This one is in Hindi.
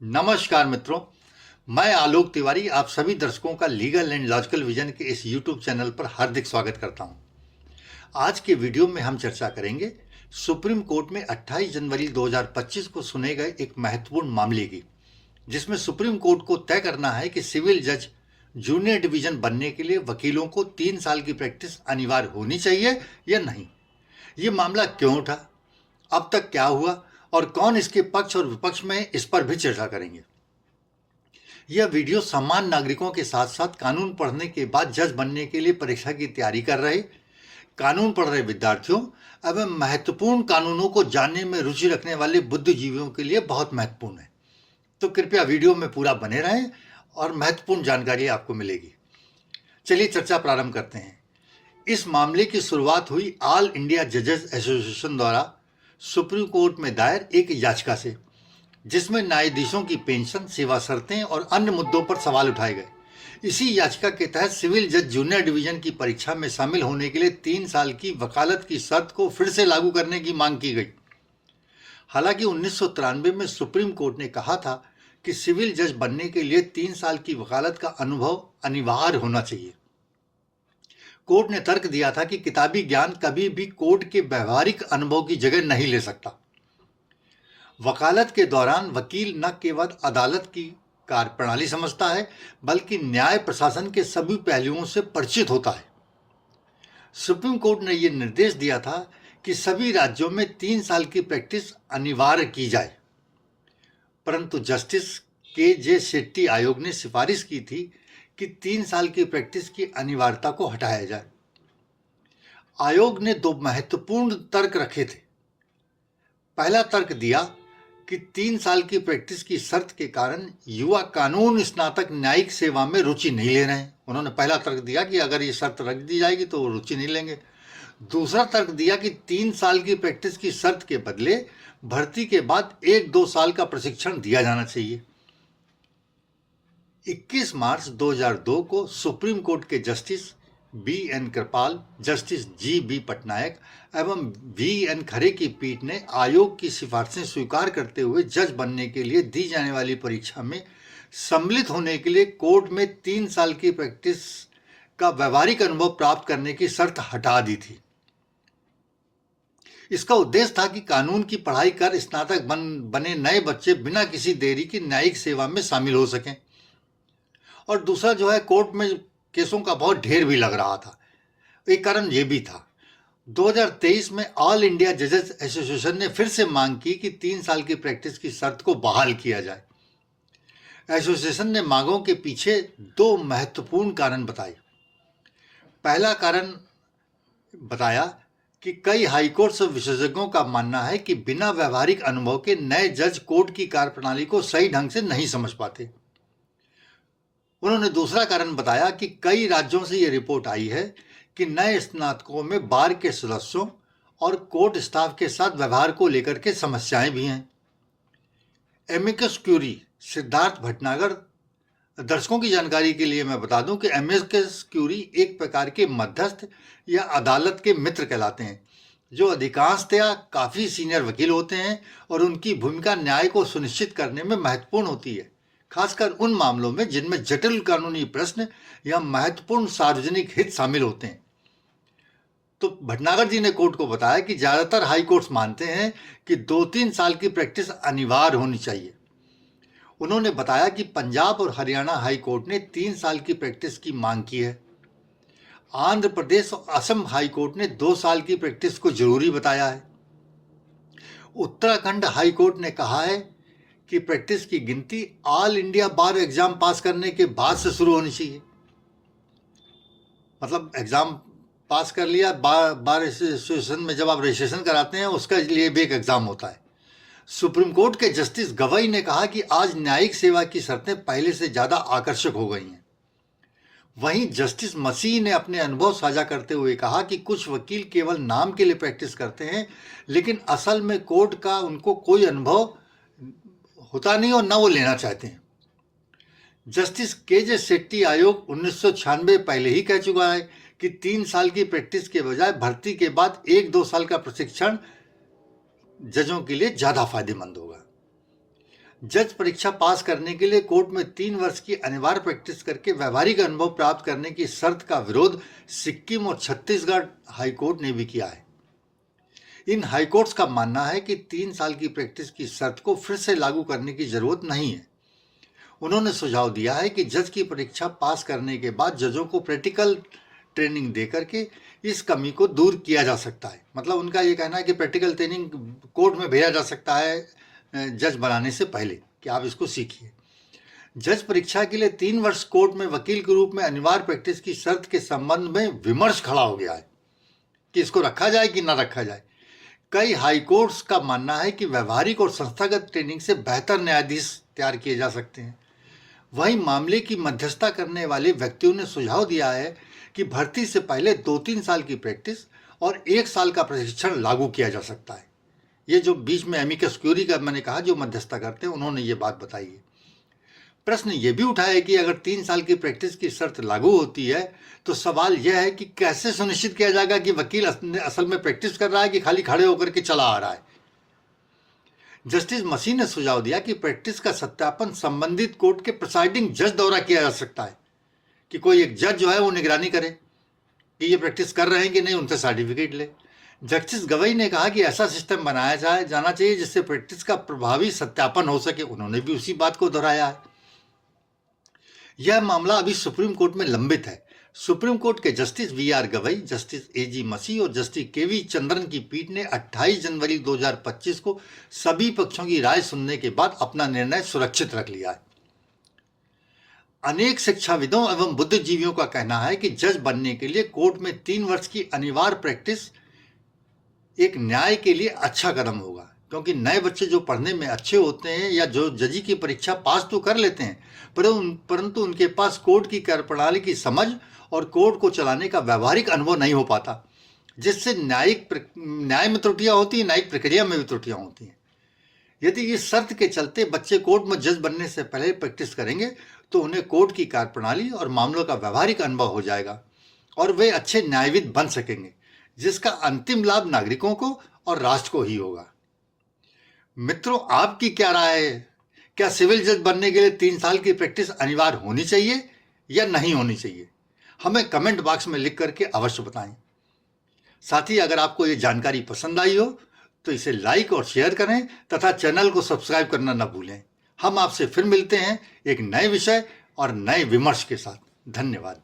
नमस्कार मित्रों, मैं आलोक तिवारी आप सभी दर्शकों का लीगल एंड लॉजिकल विजन के इस यूट्यूब चैनल पर हार्दिक स्वागत करता हूं। आज के वीडियो में हम चर्चा करेंगे सुप्रीम कोर्ट में 28 जनवरी 2025 को सुने गए एक महत्वपूर्ण मामले की, जिसमें सुप्रीम कोर्ट को तय करना है कि सिविल जज जूनियर डिवीजन बनने के लिए वकीलों को 3 साल की प्रैक्टिस अनिवार्य होनी चाहिए या नहीं। ये मामला क्यों उठा, अब तक क्या हुआ और कौन इसके पक्ष और विपक्ष में, इस पर भी चर्चा करेंगे। यह वीडियो सामान्य नागरिकों के साथ साथ कानून पढ़ने के बाद जज बनने के लिए परीक्षा की तैयारी कर रहे, कानून पढ़ रहे विद्यार्थियों एवं महत्वपूर्ण कानूनों को जानने में रुचि रखने वाले बुद्धिजीवियों के लिए बहुत महत्वपूर्ण है। तो कृपया वीडियो में पूरा बने रहें और महत्वपूर्ण जानकारी आपको मिलेगी। चलिए चर्चा प्रारंभ करते हैं। इस मामले की शुरुआत हुई ऑल इंडिया जजेस एसोसिएशन द्वारा सुप्रीम कोर्ट में दायर एक याचिका से, जिसमें न्यायाधीशों की पेंशन, सेवा शर्तें और अन्य मुद्दों पर सवाल उठाए गए। इसी याचिका के तहत सिविल जज जूनियर डिवीजन की परीक्षा में शामिल होने के लिए 3 साल की वकालत की शर्त को फिर से लागू करने की मांग की गई। हालांकि 1993 में सुप्रीम कोर्ट ने कहा था कि सिविल जज बनने के लिए 3 साल की वकालत का अनुभव अनिवार्य होना चाहिए। कोर्ट ने तर्क दिया था कि किताबी ज्ञान कभी भी कोर्ट के व्यवहारिक अनुभव की जगह नहीं ले सकता। वकालत के दौरान वकील न केवल अदालत की कार्यप्रणाली समझता है, बल्कि न्याय प्रशासन के सभी पहलुओं से परिचित होता है। सुप्रीम कोर्ट ने यह निर्देश दिया था कि सभी राज्यों में 3 साल की प्रैक्टिस अनिवार्य की जाए, परंतु जस्टिस के शेट्टी आयोग ने सिफारिश की थी कि 3 साल की प्रैक्टिस की अनिवार्यता को हटाया जाए। आयोग ने 2 महत्वपूर्ण तर्क रखे थे। पहला तर्क दिया कि 3 साल की प्रैक्टिस की शर्त के कारण युवा कानून स्नातक न्यायिक सेवा में रुचि नहीं ले रहे हैं। उन्होंने पहला तर्क दिया कि अगर ये शर्त रख दी जाएगी तो वो रुचि नहीं लेंगे। दूसरा तर्क दिया कि 3 साल की प्रैक्टिस की शर्त के बदले भर्ती के बाद 1-2 साल का प्रशिक्षण दिया जाना चाहिए। 21 मार्च 2002 को सुप्रीम कोर्ट के जस्टिस बी.एन. कृपाल, जस्टिस जी.बी. पटनायक एवं वी.एन. खरे की पीठ ने आयोग की सिफारिशें स्वीकार करते हुए जज बनने के लिए दी जाने वाली परीक्षा में सम्मिलित होने के लिए कोर्ट में 3 साल की प्रैक्टिस का व्यवहारिक अनुभव प्राप्त करने की शर्त हटा दी थी। इसका उद्देश्य था कि कानून की पढ़ाई कर स्नातक बने नए बच्चे बिना किसी देरी की न्यायिक सेवा में शामिल हो सकें। और दूसरा जो है, कोर्ट में केसों का बहुत ढेर भी लग रहा था। एक कारण यह भी था, 2023 में ऑल इंडिया जजेस एसोसिएशन ने फिर से मांग की कि 3 साल की प्रैक्टिस की शर्त को बहाल किया जाए। एसोसिएशन ने मांगों के पीछे 2 महत्वपूर्ण कारण बताए। पहला कारण बताया कि कई हाईकोर्ट से विशेषज्ञों का मानना है कि बिना व्यवहारिक अनुभव के नए जज कोर्ट की कार्यप्रणाली को सही ढंग से नहीं समझ पाते। उन्होंने दूसरा कारण बताया कि कई राज्यों से यह रिपोर्ट आई है कि नए स्नातकों में बार के सदस्यों और कोर्ट स्टाफ के साथ व्यवहार को लेकर के समस्याएं भी हैं। एमिकस क्यूरी सिद्धार्थ भटनागर, दर्शकों की जानकारी के लिए मैं बता दूं कि एमिकस क्यूरी एक प्रकार के मध्यस्थ या अदालत के मित्र कहलाते हैं, जो अधिकांशतया काफ़ी सीनियर वकील होते हैं और उनकी भूमिका न्याय को सुनिश्चित करने में महत्वपूर्ण होती है, खासकर उन मामलों में जिनमें जटिल कानूनी प्रश्न या महत्वपूर्ण सार्वजनिक हित शामिल होते हैं। तो भटनागर जी ने कोर्ट को बताया कि ज्यादातर हाई कोर्ट्स मानते हैं कि 2-3 साल की प्रैक्टिस अनिवार्य होनी चाहिए। उन्होंने बताया कि पंजाब और हरियाणा हाई कोर्ट ने 3 साल की प्रैक्टिस की मांग की है। आंध्र प्रदेश और असम हाई कोर्ट ने 2 साल की प्रैक्टिस को जरूरी बताया है। उत्तराखंड हाई कोर्ट ने कहा है कि प्रैक्टिस की गिनती ऑल इंडिया बार एग्जाम पास करने के बाद से शुरू होनी चाहिए। मतलब एग्जाम पास कर लिया, बार एसोसिएशन में जब आप रजिस्ट्रेशन कराते हैं उसका लिए भी एक एग्जाम होता है। सुप्रीम कोर्ट के जस्टिस गवई ने कहा कि आज न्यायिक सेवा की शर्तें पहले से ज्यादा आकर्षक हो गई हैं। वहीं जस्टिस मसीह ने अपने अनुभव साझा करते हुए कहा कि कुछ वकील केवल नाम के लिए प्रैक्टिस करते हैं, लेकिन असल में कोर्ट का उनको कोई अनुभव होता नहीं और न वो लेना चाहते हैं। जस्टिस के शेट्टी आयोग 1996 पहले ही कह चुका है कि 3 साल की प्रैक्टिस के बजाय भर्ती के बाद 1-2 साल का प्रशिक्षण जजों के लिए ज्यादा फायदेमंद होगा। जज परीक्षा पास करने के लिए कोर्ट में 3 वर्ष की अनिवार्य प्रैक्टिस करके व्यवहारिक अनुभव प्राप्त करने की शर्त का विरोध सिक्किम और छत्तीसगढ़ हाईकोर्ट ने भी किया है। इन हाईकोर्ट्स का मानना है कि 3 साल की प्रैक्टिस की शर्त को फिर से लागू करने की जरूरत नहीं है। उन्होंने सुझाव दिया है कि जज की परीक्षा पास करने के बाद जजों को प्रैक्टिकल ट्रेनिंग देकर के इस कमी को दूर किया जा सकता है। मतलब उनका ये कहना है कि प्रैक्टिकल ट्रेनिंग कोर्ट में भेजा जा सकता है जज बनाने से पहले कि आप इसको सीखिए। जज परीक्षा के लिए 3 वर्ष कोर्ट में वकील के रूप में अनिवार्य प्रैक्टिस की शर्त के संबंध में विमर्श खड़ा हो गया है कि इसको रखा जाए कि ना रखा जाए। कई हाईकोर्ट्स का मानना है कि व्यवहारिक और संस्थागत ट्रेनिंग से बेहतर न्यायाधीश तैयार किए जा सकते हैं। वहीं मामले की मध्यस्थता करने वाले व्यक्तियों ने सुझाव दिया है कि भर्ती से पहले 2-3 साल की प्रैक्टिस और 1 साल का प्रशिक्षण लागू किया जा सकता है। ये जो बीच में एमिकस क्यूरी का मैंने कहा जो मध्यस्थता करते हैं, उन्होंने ये बात बताई है। प्रश्न ये भी उठा है कि अगर 3 साल की प्रैक्टिस की शर्त लागू होती है तो सवाल यह है कि कैसे सुनिश्चित किया जाएगा कि वकील असल में प्रैक्टिस कर रहा है कि खाली खड़े होकर के चला आ रहा है। जस्टिस मसीह ने सुझाव दिया कि प्रैक्टिस का सत्यापन संबंधित कोर्ट के प्रिसाइडिंग जज द्वारा किया जा सकता है, कि कोई एक जज जो है वो निगरानी करे कि ये प्रैक्टिस कर रहे हैं कि नहीं, उनसे सर्टिफिकेट ले। जस्टिस गवई ने कहा कि ऐसा सिस्टम बनाया जाना चाहिए जिससे प्रैक्टिस का प्रभावी सत्यापन हो सके। उन्होंने भी उसी बात को दोहराया है। यह मामला अभी सुप्रीम कोर्ट में लंबित है। सुप्रीम कोर्ट के justice V R. Gavai, justice A G. Masih और जस्टिस के.वी. चंद्रन की पीठ ने 28 जनवरी 2025 को सभी पक्षों की राय सुनने के बाद अपना निर्णय सुरक्षित रख लिया है। अनेक शिक्षाविदों एवं बुद्धिजीवियों का कहना है कि जज बनने के लिए कोर्ट में 3 वर्ष की अनिवार्य प्रैक्टिस एक न्याय के लिए अच्छा कदम होगा, क्योंकि नए बच्चे जो पढ़ने में अच्छे होते हैं या जो जजी की परीक्षा पास तो कर लेते हैं, परंतु उनके पास कोर्ट की कार्यप्रणाली की समझ और कोर्ट को चलाने का व्यवहारिक अनुभव नहीं हो पाता, जिससे न्याय में त्रुटियां होती हैं, न्यायिक प्रक्रिया में भी त्रुटियां होती हैं। यदि इस शर्त के चलते बच्चे कोर्ट में जज बनने से पहले प्रैक्टिस करेंगे तो उन्हें कोर्ट की कार्यप्रणाली और मामलों का व्यवहारिक अनुभव हो जाएगा और वे अच्छे न्यायविद बन सकेंगे, जिसका अंतिम लाभ नागरिकों को और राष्ट्र को ही होगा। मित्रों, आपकी क्या राय है? क्या सिविल जज बनने के लिए 3 साल की प्रैक्टिस अनिवार्य होनी चाहिए या नहीं होनी चाहिए? हमें कमेंट बॉक्स में लिख करके अवश्य बताएं। साथ ही अगर आपको ये जानकारी पसंद आई हो तो इसे लाइक और शेयर करें तथा चैनल को सब्सक्राइब करना न भूलें। हम आपसे फिर मिलते हैं एक नए विषय और नए विमर्श के साथ। धन्यवाद।